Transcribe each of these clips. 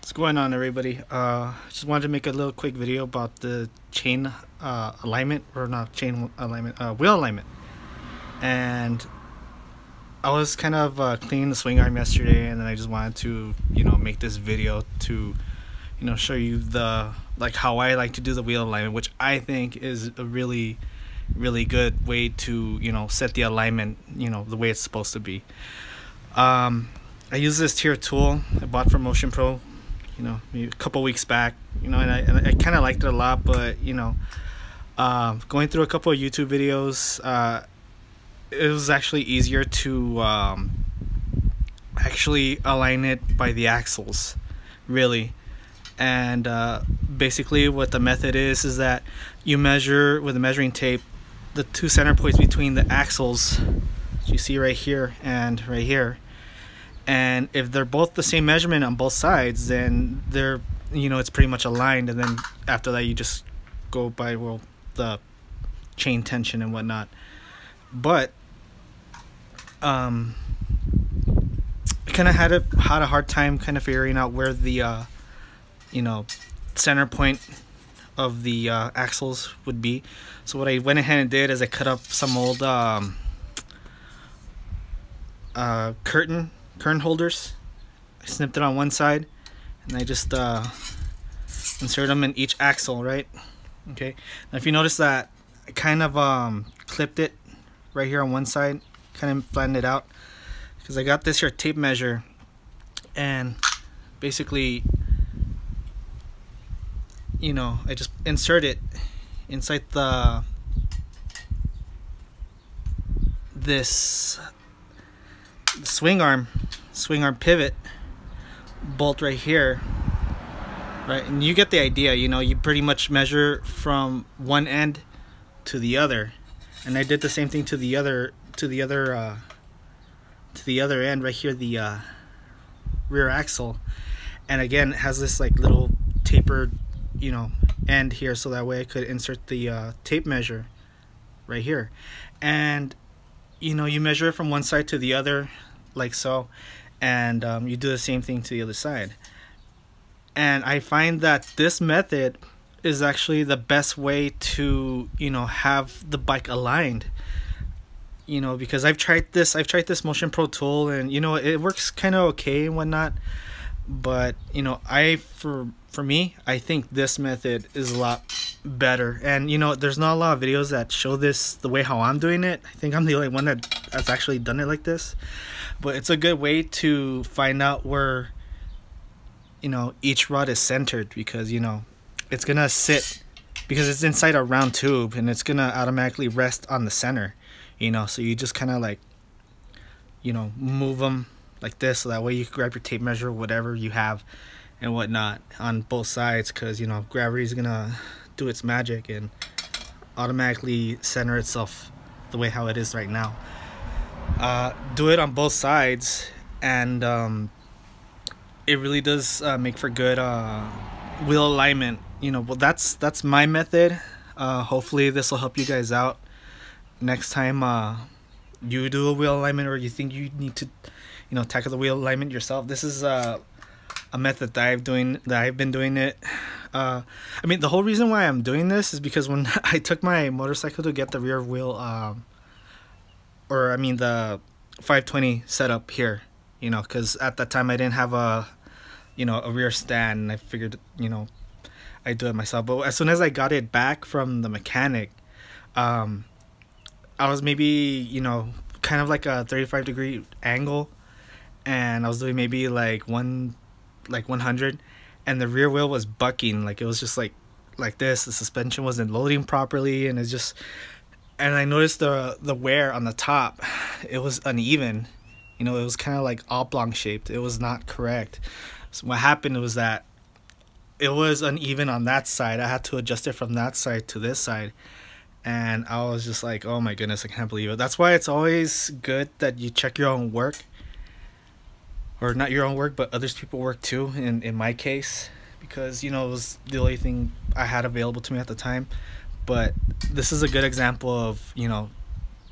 What's going on, everybody? Just wanted to make a little quick video about the chain alignment, or not chain alignment, wheel alignment. And I was kind of cleaning the swing arm yesterday, and then I just wanted to, make this video to, show you how I like to do the wheel alignment, which I think is a really good way to, set the alignment, the way it's supposed to be. I use this tier tool I bought from Motion Pro, maybe a couple weeks back, and I kind of liked it a lot, but going through a couple of YouTube videos, it was actually easier to actually align it by the axles, really. And basically what the method is that you measure with a measuring tape the two center points between the axles, as you see right here and right here. And if they're both the same measurement on both sides, then they're, it's pretty much aligned. And then after that, you just go by, the chain tension and whatnot. But I kind of had a hard time kind of figuring out where the center point of the axles would be. So what I went ahead and did is I cut up some old curtain holders. I snipped it on one side, and I just insert them in each axle, right? Okay. Now if you notice that I kind of clipped it right here on one side, kind of flattened it out, because I got this here tape measure, and basically I just insert it inside this swing arm pivot bolt right here, right? And you get the idea. You pretty much measure from one end to the other, and I did the same thing to the other end right here, the rear axle. And again, it has this like little tapered end here, so that way I could insert the tape measure right here. And you measure it from one side to the other, like so, and you do the same thing to the other side. And I find that this method is actually the best way to have the bike aligned, because I've tried this Motion Pro tool, and it works kind of okay and whatnot, but for me, I think this method is a lot better. And there's not a lot of videos that show this the way how I'm doing it. I think I'm the only one that's actually done it like this. But it's a good way to find out where each rod is centered, because it's gonna sit, because it's inside a round tube, and it's gonna automatically rest on the center. So you just kind of like move them like this, so that way you can grab your tape measure, whatever you have and whatnot, on both sides, because gravity is gonna do its magic and automatically center itself the way how it is right now. Do it on both sides, and it really does make for good wheel alignment. Well, that's my method. Hopefully this will help you guys out next time you do a wheel alignment, or you think you need to tackle the wheel alignment yourself. This is a method that I've been doing it. I mean, the whole reason why I'm doing this is because when I took my motorcycle to get the rear wheel, the 520 setup here, because at that time I didn't have a rear stand, and I figured I'd do it myself. But as soon as I got it back from the mechanic, I was maybe kind of like a 35-degree angle, and I was doing maybe like 100, and the rear wheel was bucking, like it was just like this. The suspension wasn't loading properly, and and I noticed the wear on the top, it was uneven. It was kind of like oblong shaped. It was not correct. So what happened was that it was uneven on that side. I had to adjust it from that side to this side, and I was just like, oh my goodness, I can't believe it. That's why it's always good that you check your own work, or not your own work, but others people's work too, in my case, because it was the only thing I had available to me at the time. But this is a good example of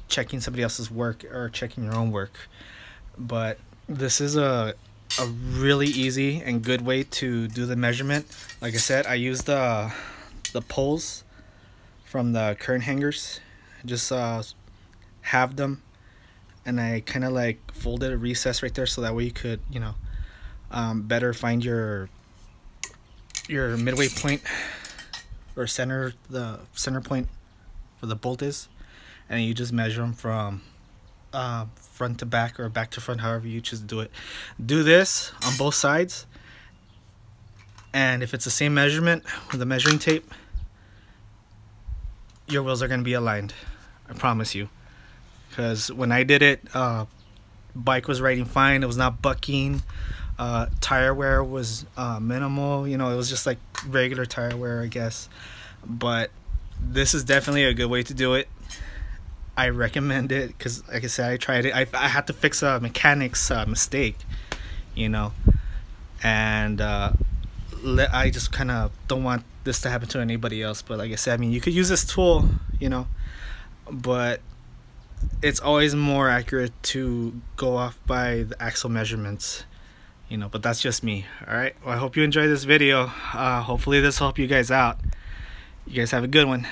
checking somebody else's work or checking your own work. But this is a a really easy and good way to do the measurement. Like I said, I use the poles from the current hangers. Just have them, and I kind of like folded a recess right there so that way you could, you know, better find your midway point or the center point where the bolt is, and you just measure them from front to back or back to front, however you choose to do it. Do this on both sides, and if it's the same measurement with the measuring tape, your wheels are going to be aligned, I promise you. Because when I did it, bike was riding fine, it was not bucking, tire wear was minimal, you know, it was just like regular tire wear, I guess. But this is definitely a good way to do it. I recommend it because, like I said, I tried it. I had to fix a mechanic's mistake, you know, and I just kind of don't want this to happen to anybody else. But like I said, I mean, you could use this tool, you know, but it's always more accurate to go off by the axle measurements, you know. But that's just me. All right, well, I hope you enjoyed this video. Hopefully this will help you guys out. You guys have a good one.